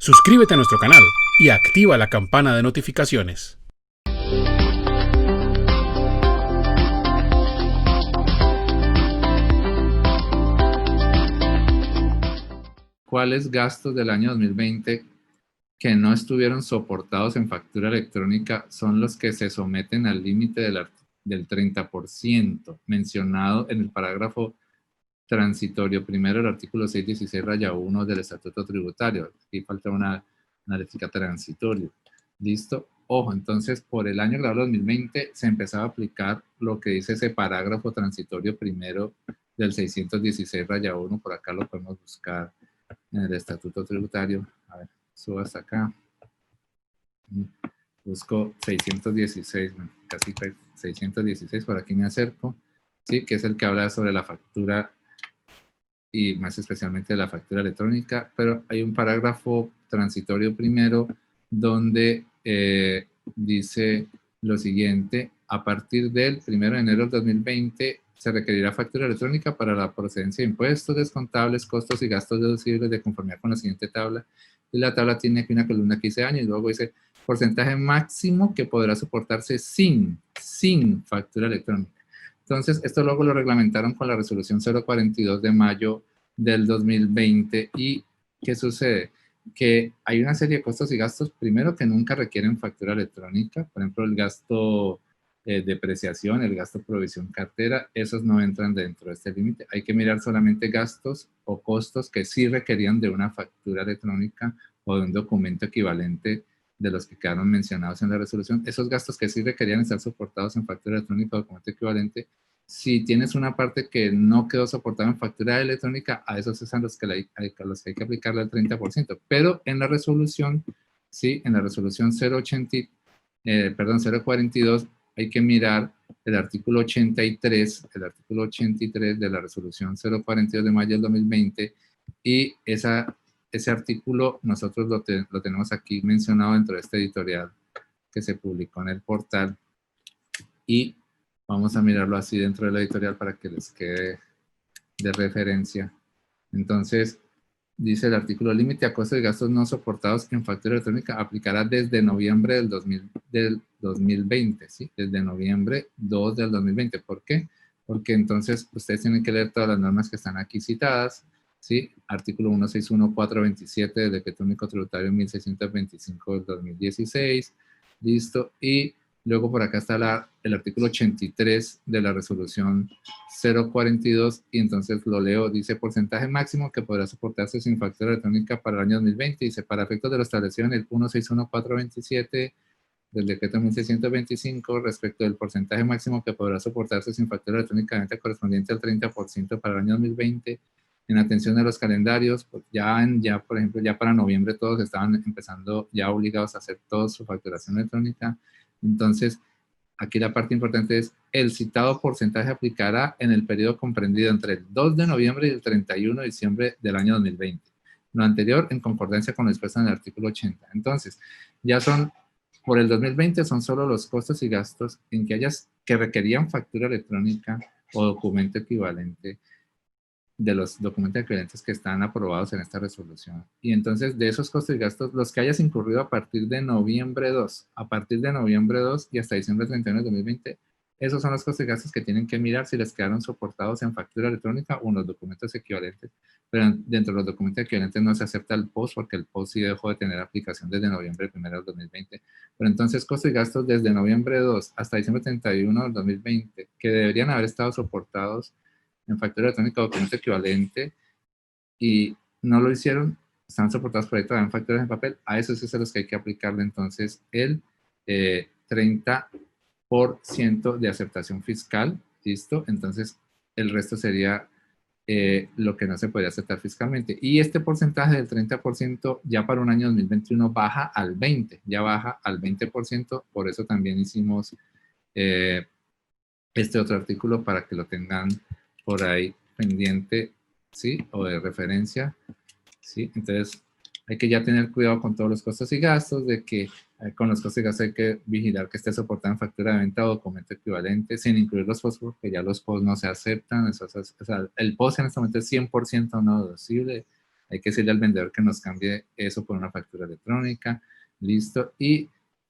Suscríbete a nuestro canal y activa la campana de notificaciones. ¿Cuáles gastos del año 2020 que no estuvieron soportados en factura electrónica son los que se someten al límite del 30% mencionado en el parágrafo transitorio primero del artículo 616-1 del Estatuto Tributario? Aquí falta una letra transitorio. ¿Listo? Ojo, entonces por el año grabado 2020 se empezaba a aplicar lo que dice ese parágrafo transitorio primero del 616-1. Por acá lo podemos buscar en el Estatuto Tributario. A ver, subo hasta acá. Busco 616, casi 616, por aquí me acerco, ¿sí? Que es el que habla sobre la factura y más especialmente de la factura electrónica, pero hay un parágrafo transitorio primero donde dice lo siguiente: a partir del 1 de enero del 2020 se requerirá factura electrónica para la procedencia de impuestos descontables, costos y gastos deducibles de conformidad con la siguiente tabla. Y la tabla tiene aquí una columna que dice año y luego dice porcentaje máximo que podrá soportarse sin factura electrónica. Entonces, esto luego lo reglamentaron con la resolución 042 de mayo del 2020. ¿Y qué sucede? Que hay una serie de costos y gastos, primero, que nunca requieren factura electrónica. Por ejemplo, el gasto depreciación, el gasto provisión cartera, esos no entran dentro de este límite. Hay que mirar solamente gastos o costos que sí requerían de una factura electrónica o de un documento equivalente de los que quedaron mencionados en la resolución. Esos gastos que sí requerían estar soportados en factura electrónica o documento equivalente, si tienes una parte que no quedó soportada en factura electrónica, a esos son los que hay que aplicarle el 30%. Pero en la resolución, sí, en la resolución 042, hay que mirar el artículo 83 de la resolución 042 de mayo del 2020, y ese artículo nosotros lo tenemos aquí mencionado dentro de este editorial que se publicó en el portal, y vamos a mirarlo así dentro de la editorial para que les quede de referencia. Entonces, dice el artículo: límite a costos y gastos no soportados en factura electrónica aplicará desde noviembre del 2020, ¿sí? Desde noviembre 2 del 2020. ¿Por qué? Porque entonces ustedes tienen que leer todas las normas que están aquí citadas, ¿sí? Artículo 161427 del Decreto Único Tributario 1625 del 2016, ¿listo? Y luego por acá está el artículo 83 de la resolución 042, y entonces lo leo. Dice: porcentaje máximo que podrá soportarse sin factura electrónica para el año 2020. Dice: para efectos de lo establecido en el 161427 del decreto 1625 respecto del porcentaje máximo que podrá soportarse sin factura electrónica correspondiente al 30% para el año 2020, en atención a los calendarios, pues ya por ejemplo, ya para noviembre todos estaban empezando ya obligados a hacer toda su facturación electrónica. Entonces, aquí la parte importante es: el citado porcentaje aplicará en el periodo comprendido entre el 2 de noviembre y el 31 de diciembre del año 2020. Lo anterior en concordancia con lo expuesto en el artículo 80. Entonces, ya son, por el 2020 son solo los costos y gastos en que requerían factura electrónica o documento equivalente, de los documentos equivalentes que están aprobados en esta resolución. Y entonces, de esos costos y gastos, los que hayas incurrido a partir de noviembre 2 y hasta diciembre 31 de 2020, esos son los costos y gastos que tienen que mirar si les quedaron soportados en factura electrónica o en los documentos equivalentes. Pero dentro de los documentos equivalentes no se acepta el POS, porque el POS sí dejó de tener aplicación desde noviembre 1 del 2020. Pero entonces, costos y gastos desde noviembre 2 hasta diciembre 31 del 2020, que deberían haber estado soportados en factura electrónica o documento equivalente y no lo hicieron, están soportados por ahí todavía en facturas en papel, a esos es a los que hay que aplicarle entonces el 30% de aceptación fiscal, ¿listo? Entonces el resto sería lo que no se podría aceptar fiscalmente. Y este porcentaje del 30% ya para un año 2021 baja al 20%, ya baja al 20%, por eso también hicimos este otro artículo para que lo tengan por ahí pendiente, ¿sí? O de referencia, ¿sí? Entonces, hay que ya tener cuidado con todos los costos y gastos, de que con los costos y gastos hay que vigilar que esté soportado en factura de venta o documento equivalente, sin incluir los POS, porque ya los POS no se aceptan. O sea, el POS en este momento es 100% no deducible. hay que decirle al vendedor que nos cambie eso por una factura electrónica, listo. Y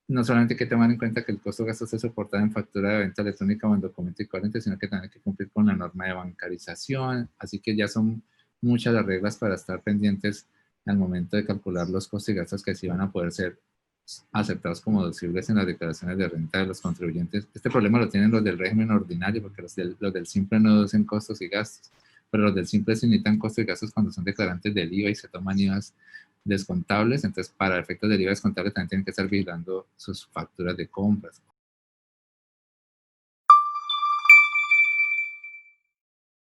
no solamente hay que tomar en cuenta que el costo de gastos esté soportado en factura de venta electrónica o en documento equivalente, sino que también hay que cumplir con la norma de bancarización, así que ya son muchas las reglas para estar pendientes al momento de calcular los costos y gastos que sí van a poder ser aceptados como deducibles en las declaraciones de renta de los contribuyentes. Este problema lo tienen los del régimen ordinario, porque los del simple no deducen costos y gastos, pero los del simple sí necesitan costos y gastos cuando son declarantes del IVA y se toman IVAs descontables. Entonces, para efectos del IVA descontable también tienen que estar vigilando sus facturas de compras.